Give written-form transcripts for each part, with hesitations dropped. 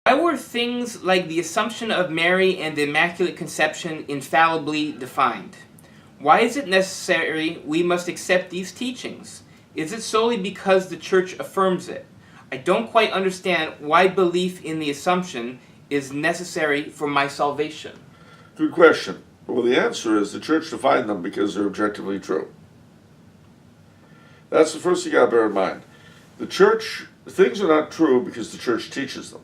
Why were things like the Assumption of Mary and the Immaculate Conception infallibly defined? Why is it necessary we must accept these teachings? Is it solely because the Church affirms it? I don't quite understand why belief in the Assumption is necessary for my salvation. Good question. Well, the answer is the Church defined them because they're objectively true. That's the first thing you got to bear in mind. The Church, things are not true because the Church teaches them.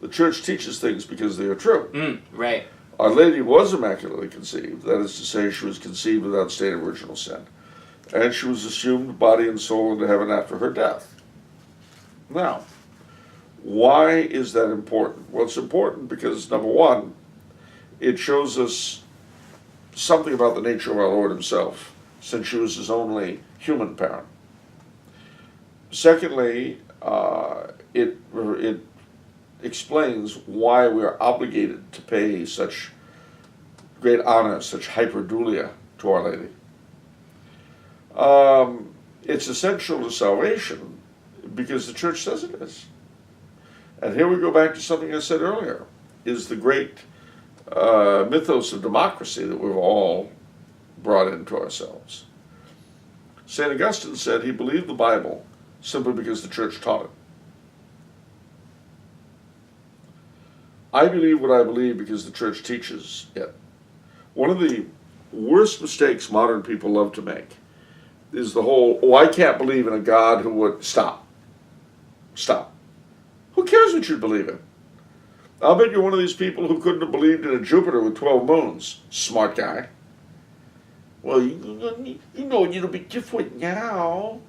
The Church teaches things because they are true. Right. Our Lady was immaculately conceived. That is to say, she was conceived without stain of original sin. And she was assumed body and soul into heaven after her death. Now, why is that important? Well, it's important because, number one, it shows us something about the nature of our Lord himself, since she was his only human parent. Secondly, it explains why we are obligated to pay such great honor, such hyperdulia to Our Lady. It's essential to salvation because the Church says it is. And here we go back to something I said earlier, is the great mythos of democracy that we've all brought into ourselves. St. Augustine said he believed the Bible simply because the Church taught it. I believe what I believe because the Church teaches it. One of the worst mistakes modern people love to make is the whole, oh, I can't believe in a God who would... Stop. Who cares what you believe in? I'll bet you're one of these people who couldn't have believed in a Jupiter with 12 moons. Smart guy. Well, you know it'll be different now.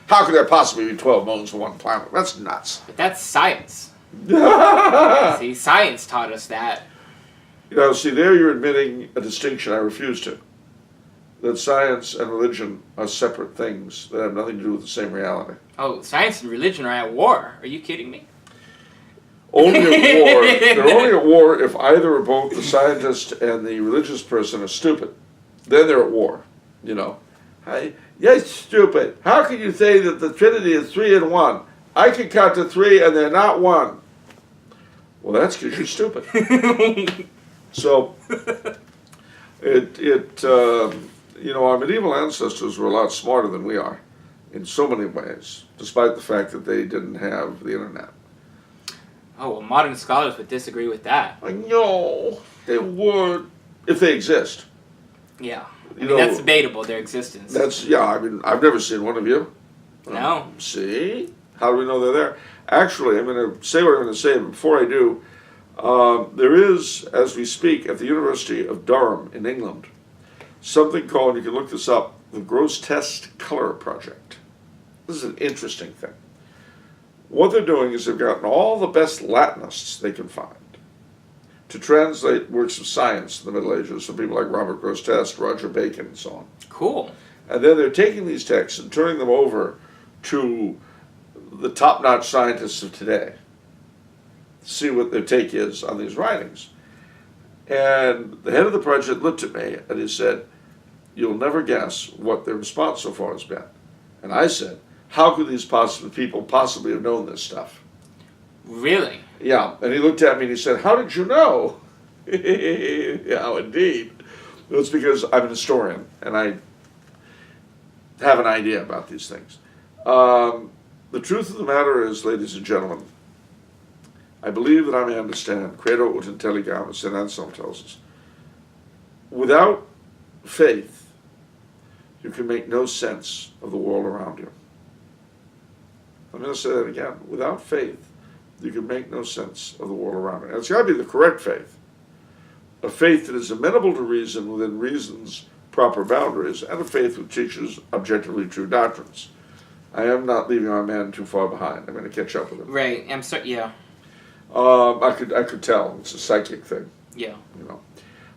How could there possibly be 12 moons for one planet? That's nuts. But that's science. See, science taught us that. See, there you're admitting a distinction I refuse to. That science and religion are separate things that have nothing to do with the same reality. Oh, science and religion are at war. Are you kidding me? Only at war. They're only at war if either or both the scientist and the religious person are stupid. Then they're at war, You're stupid. How can you say that the Trinity is 3 in 1? I can count to 3 and they're not 1. Well, that's because you're stupid. So, our medieval ancestors were a lot smarter than we are in so many ways, despite the fact that they didn't have the internet. Oh, well, modern scholars would disagree with that. I know. They would, if they exist. Yeah. That's debatable, their existence. I've never seen one of you. No. See? How do we know they're there? Actually, I'm going to say what I'm going to say, but before I do, there is, as we speak, at the University of Durham in England, something called, you can look this up, the Gross Test Color Project. This is an interesting thing. What they're doing is they've gotten all the best Latinists they can find to translate works of science in the Middle Ages, so people like Robert Grosseteste, Roger Bacon, and so on. Cool. And then they're taking these texts and turning them over to the top-notch scientists of today to see what their take is on these writings. And the head of the project looked at me and he said, "You'll never guess what their response so far has been." And I said, "How could these people possibly have known this stuff?" Really? Yeah, and he looked at me and he said, "How did you know?" Yeah, indeed. It's because I'm an historian and I have an idea about these things. The truth of the matter is, ladies and gentlemen, I believe that I may understand, credo ut intelligam, as St. Anselm tells us. Without faith, you can make no sense of the world around you. I'm going to say that again. Without faith, you can make no sense of the world around you. And it's got to be the correct faith. A faith that is amenable to reason within reason's proper boundaries, and a faith which teaches objectively true doctrines. I am not leaving our man too far behind. I'm going to catch up with him. Right. I'm sorry. Yeah. I could tell. It's a psychic thing. Yeah.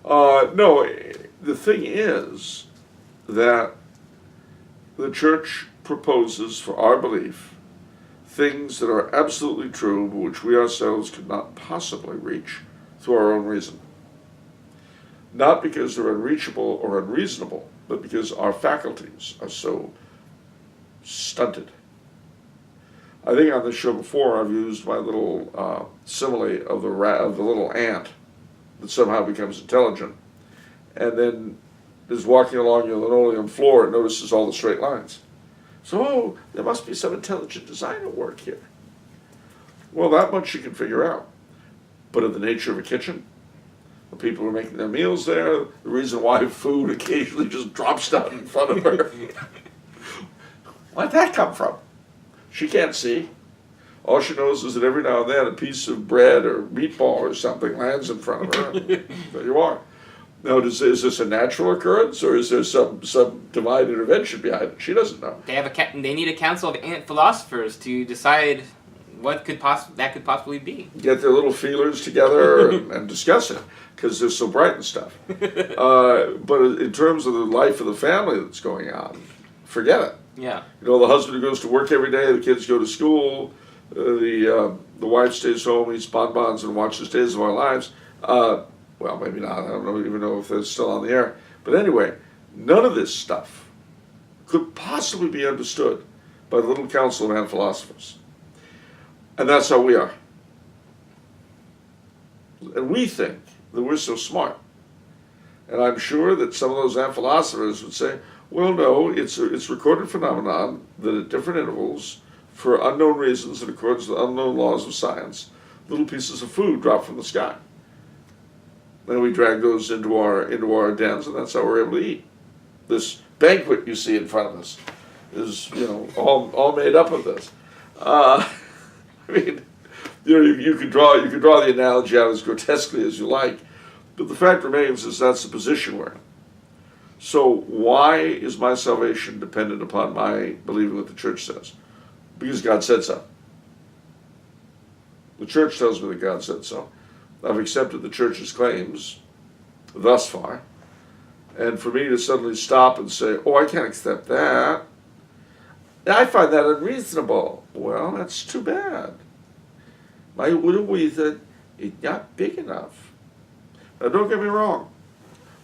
No, the thing is that the Church proposes for our belief things that are absolutely true, but which we ourselves could not possibly reach through our own reason. Not because they're unreachable or unreasonable, but because our faculties are so stunted. I think on this show before I've used my little simile of the little ant that somehow becomes intelligent, and then is walking along your linoleum floor and notices all the straight lines. So, oh, there must be some intelligent design at work here. Well, that much you can figure out. But of the nature of a kitchen, the people who are making their meals there, the reason why food occasionally just drops down in front of her. Where'd that come from? She can't see. All she knows is that every now and then a piece of bread or meatball or something lands in front of her. There you are. Now, is this a natural occurrence, or is there some divine intervention behind it? She doesn't know. They need a council of ant philosophers to decide what that could possibly be. Get their little feelers together and discuss it, because they're so bright and stuff. But in terms of the life of the family that's going on, forget it. Yeah. You know, the husband who goes to work every day, the kids go to school, the wife stays home, eats bonbons, and watches Days of Our Lives. Well, maybe not. I don't even know if they're still on the air. But anyway, none of this stuff could possibly be understood by the little council of ant philosophers. And that's how we are. And we think that we're so smart. And I'm sure that some of those ant philosophers would say, well, no, it's a recorded phenomenon that at different intervals, for unknown reasons in accordance with unknown laws of science, little pieces of food drop from the sky. Then we drag those into our dens, and that's how we're able to eat. This banquet you see in front of us is, all made up of this. I mean, you could draw the analogy out as grotesquely as you like, but the fact remains is that's the position we're in. So why is my salvation dependent upon my believing what the church says? Because God said so. The church tells me that God said so. I've accepted the church's claims thus far. And for me to suddenly stop and say, oh, I can't accept that, I find that unreasonable. Well, that's too bad. My little reason is not big enough. Now, don't get me wrong.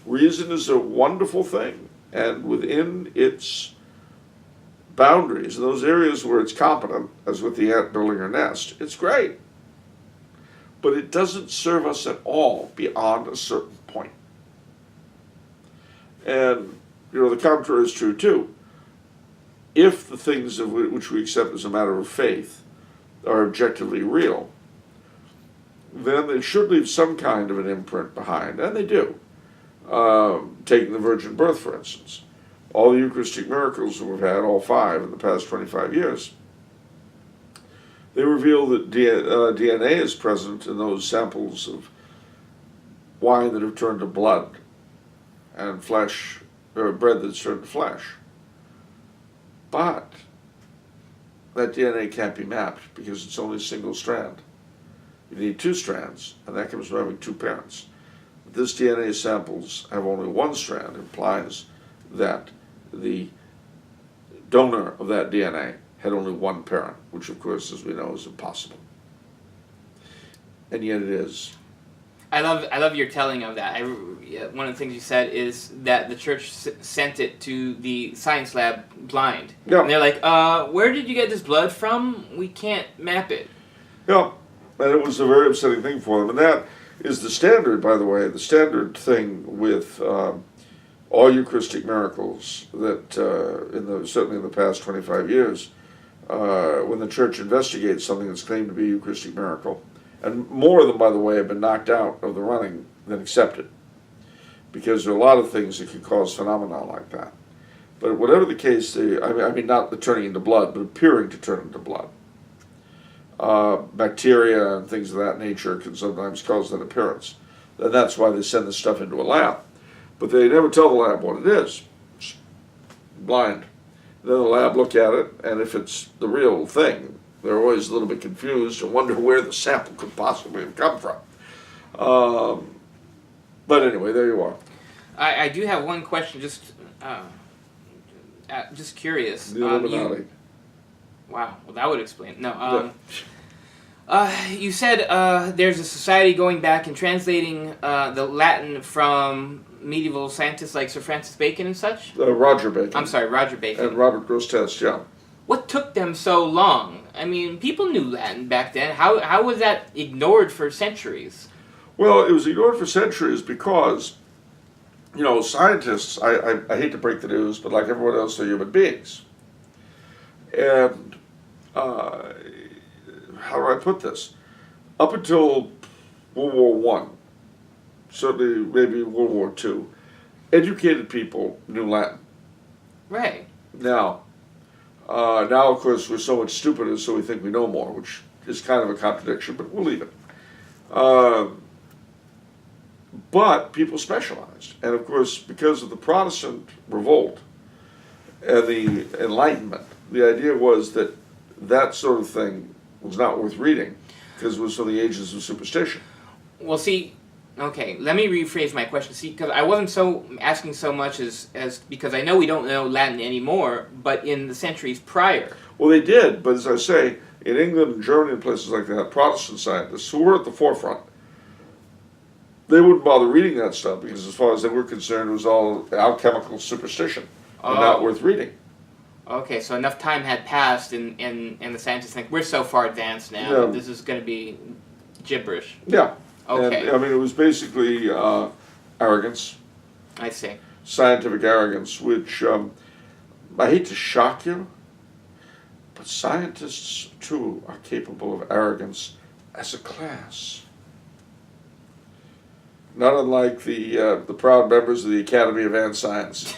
Reason is a wonderful thing. And within its boundaries, in those areas where it's competent, as with the ant building her nest, it's great. But it doesn't serve us at all beyond a certain point. And, the contrary is true too. If the things of which we accept as a matter of faith are objectively real, then they should leave some kind of an imprint behind, and they do. Taking the virgin birth, for instance. All the Eucharistic miracles that we've had, all 5 in the past 25 years, they reveal that DNA is present in those samples of wine that have turned to blood and flesh, or bread that's turned to flesh. But that DNA can't be mapped because it's only a single strand. You need 2 strands, and that comes from having 2 parents. This DNA samples have only 1 strand, implies that the donor of that DNA had only 1 parent, which of course, as we know, is impossible. And yet it is. I love your telling of that. One of the things you said is that the church sent it to the science lab blind. Yeah. And they're like, where did you get this blood from? We can't map it. Yeah, and it was a very upsetting thing for them. And that is the standard, by the way, the standard thing with all Eucharistic miracles that, certainly in the past 25 years, when the church investigates something that's claimed to be a Eucharistic miracle, and more of them, by the way, have been knocked out of the running than accepted, because there are a lot of things that can cause phenomena like that. But whatever the case, I mean not the turning into blood, but appearing to turn into blood. Bacteria and things of that nature can sometimes cause that appearance. And that's why they send this stuff into a lab. But they never tell the lab what it is. It's blind. Then the lab look at it, and if it's the real thing, they're always a little bit confused and wonder where the sample could possibly have come from. But anyway, there you are. I do have one question, just curious. The Illuminati. Wow, well that would explain. No, you said there's a society going back and translating the Latin from medieval scientists like Sir Francis Bacon and such? Roger Bacon. I'm sorry, Roger Bacon. And Robert Grosseteste, yeah. What took them so long? I mean, people knew Latin back then. How was that ignored for centuries? Well, it was ignored for centuries because, scientists, I hate to break the news, but like everyone else, they're human beings. And how do I put this? Up until World War One, certainly maybe World War Two, educated people knew Latin. Right. Now, of course, we're so much stupider, so we think we know more, which is kind of a contradiction, but we'll leave it. But people specialized. And of course, because of the Protestant revolt and the Enlightenment, the idea was that that sort of thing was not worth reading because it was from the ages of superstition. Well, see, okay, let me rephrase my question. See, because I wasn't asking so much as because I know we don't know Latin anymore, but in the centuries prior. Well, they did, but as I say, in England and Germany and places like that, Protestant scientists who were at the forefront, they wouldn't bother reading that stuff because as far as they were concerned, it was all alchemical superstition and not worth reading. Okay, so enough time had passed and the scientists think, we're so far advanced now, Yeah. this is going to be gibberish. Yeah. Okay. And, it was basically arrogance, I see. scientific arrogance, which I hate to shock you, but scientists too are capable of arrogance as a class. Not unlike the proud members of the Academy of Ant Science.